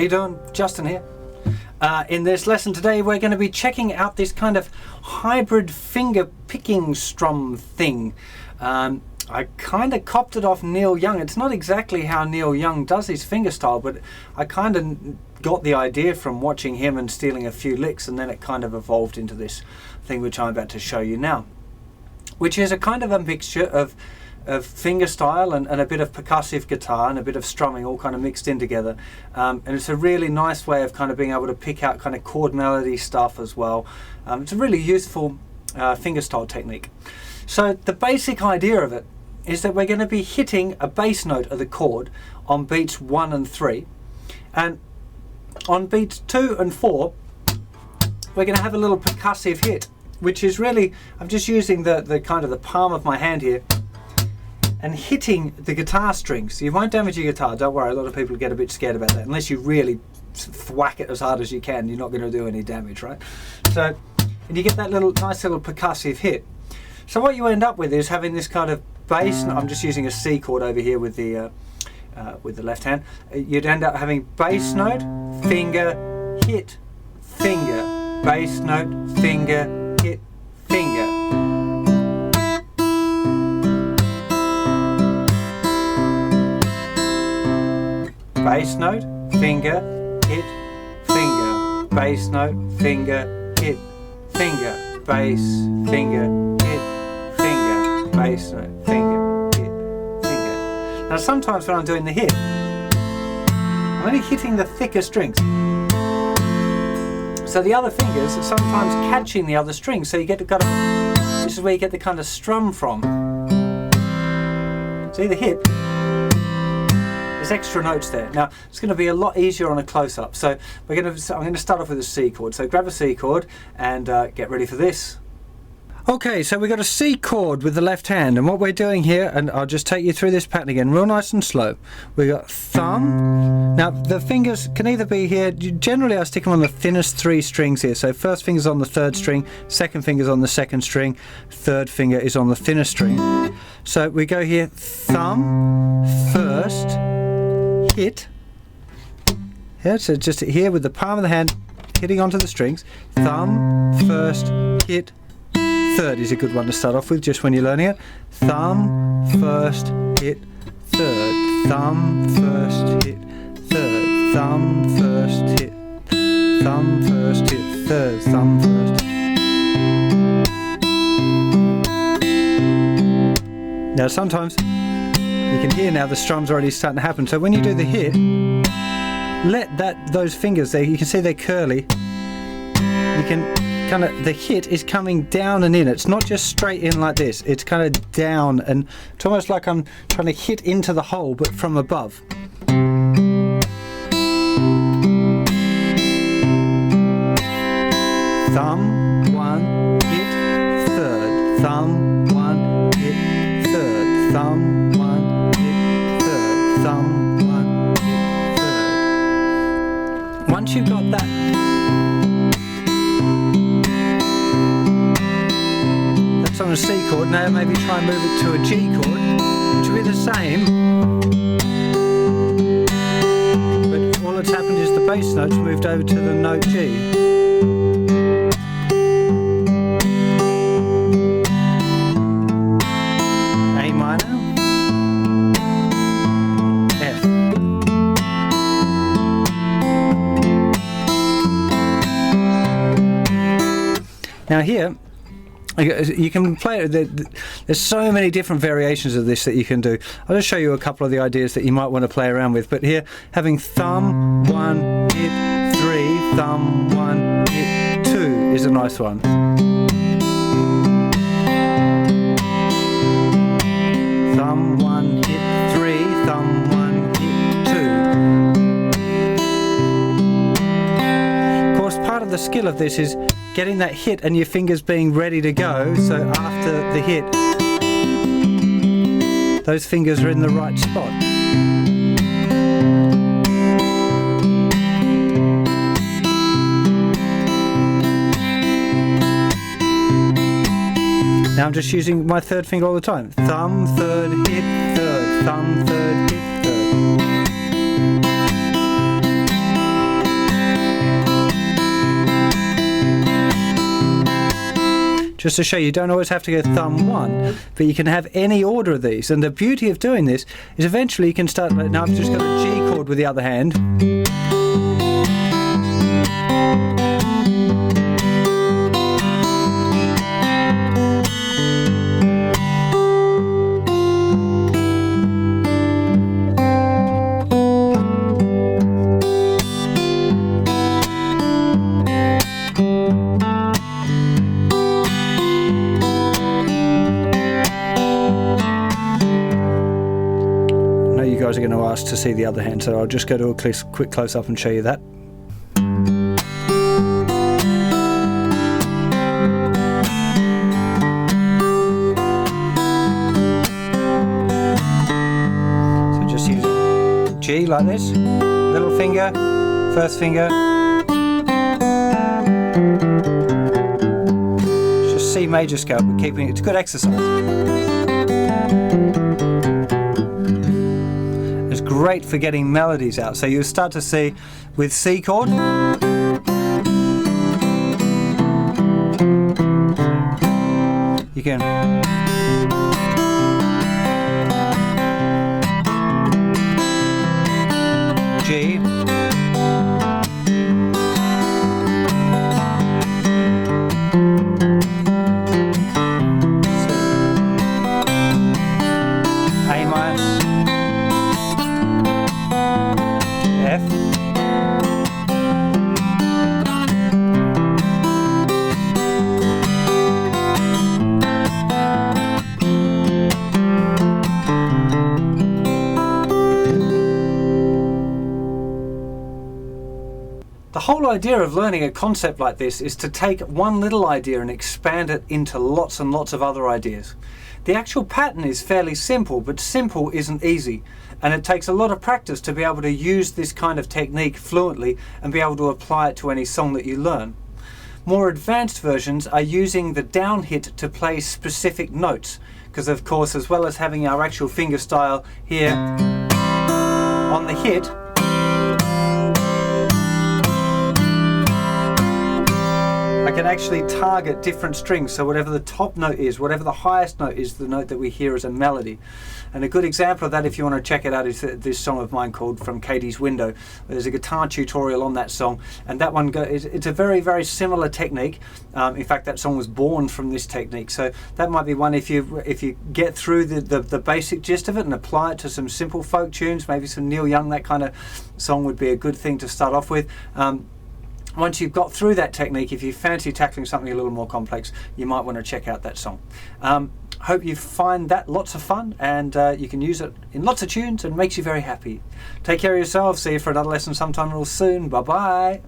you doing? Justin here. In this lesson today we're going to be checking out this kind of hybrid finger picking strum thing. I kind of copped it off Neil Young. It's not exactly how Neil Young does his fingerstyle, but I kind of got the idea from watching him and stealing a few licks, and then it kind of evolved into this thing which I'm about to show you now, which is a kind of a mixture of fingerstyle and a bit of percussive guitar and a bit of strumming all kind of mixed in together, and it's a really nice way of kind of being able to pick out kind of chord melody stuff as well. It's a really useful fingerstyle technique. So the basic idea of it is that we're going to be hitting a bass note of the chord on beats 1 and 3, and on beats 2 and 4 we're going to have a little percussive hit, which is really, I'm just using the kind of the palm of my hand here and hitting the guitar strings. You won't damage your guitar, don't worry. A lot of people get a bit scared about that. Unless you really thwack it as hard as you can, you're not going to do any damage, right? So, and you get that little nice little percussive hit. So what you end up with is having this kind of bass. I'm just using a C chord over here with the left hand. You'd end up having bass note, finger, hit, finger, bass note, finger, hit, finger. Bass note, finger, hit, finger, bass note, finger, hit, finger, bass, finger, hit, finger, bass note, finger, hit, finger. Now sometimes when I'm doing the hit, I'm only hitting the thicker strings. So the other fingers are sometimes catching the other strings, so you get this is where you get the kind of strum from. See the hit? There's extra notes there. Now it's going to be a lot easier on a close-up. So I'm going to start off with a C chord. So grab a C chord and get ready for this. Okay, so we've got a C chord with the left hand, and what we're doing here, and I'll just take you through this pattern again, real nice and slow. We've got thumb. Now the fingers can either be here, generally I stick them on the thinnest 3 strings here. So first finger's on the 3rd string, second finger's on the 2nd string, third finger is on the thinnest string. So we go here, thumb, first, hit. Yeah, so just here with the palm of the hand hitting onto the strings. Thumb, first, hit, third is a good one to start off with just when you're learning it. Thumb, first, hit, third. Thumb, first, hit, third. Thumb, first, hit, thumb, first, hit, third. Thumb, first. Now sometimes you can hear now the strum's already starting to happen. So when you do the hit, let those fingers there, you can see they're curly. You can kind of, the hit is coming down and in. It's not just straight in like this. It's kind of down, and it's almost like I'm trying to hit into the hole, but from above. Thumb, 1, hit, third. Thumb, 1, hit, third. Thumb, 1, hit, third. Thumb, 1, hit, third. Once you've got that, that's on a C chord. Now maybe try and move it to a G chord, which will be the same, but all that's happened is the bass note's moved over to the note G. Now here, you can play it. There's so many different variations of this that you can do. I'll just show you a couple of the ideas that you might want to play around with. But here, having thumb, 1, hit, 3, thumb, 1, hit, 2 is a nice one. Thumb, 1, hit, 3, thumb, 1, hit, 2. Of course, part of the skill of this is getting that hit and your fingers being ready to go, so after the hit those fingers are in the right spot. Now I'm just using my 3rd finger all the time. Thumb, 3rd, hit, 3rd, thumb, 3rd, hit, 3rd. just to show you don't always have to go thumb 1, but you can have any order of these. And the beauty of doing this is eventually you can start, now I've just got a G chord with the other hand. Are going to ask to see the other hand, so I'll just go to a quick close-up and show you that. So just use G like this, little finger, first finger, it's just C major scale, but keeping it's good exercise. Great for getting melodies out. So you'll start to see with C chord, you can G, A minor, F, the whole idea of learning a concept like this is to take one little idea and expand it into lots and lots of other ideas. The actual pattern is fairly simple, but simple isn't easy, and it takes a lot of practice to be able to use this kind of technique fluently and be able to apply it to any song that you learn. More advanced versions are using the down hit to play specific notes, because of course, as well as having our actual fingerstyle here on the hit, I can actually target different strings, so whatever the top note is, whatever the highest note is, the note that we hear as a melody. And a good example of that, if you want to check it out, is this song of mine called From Katie's Window. There's a guitar tutorial on that song, and that one it's a very, very similar technique. In fact, that song was born from this technique, so that might be one if you get through the basic gist of it and apply it to some simple folk tunes, maybe some Neil Young, that kind of song would be a good thing to start off with. Once you've got through that technique, if you fancy tackling something a little more complex, you might want to check out that song. Hope you find that lots of fun, and you can use it in lots of tunes and makes you very happy. Take care of yourself. See you for another lesson sometime real soon. Bye bye.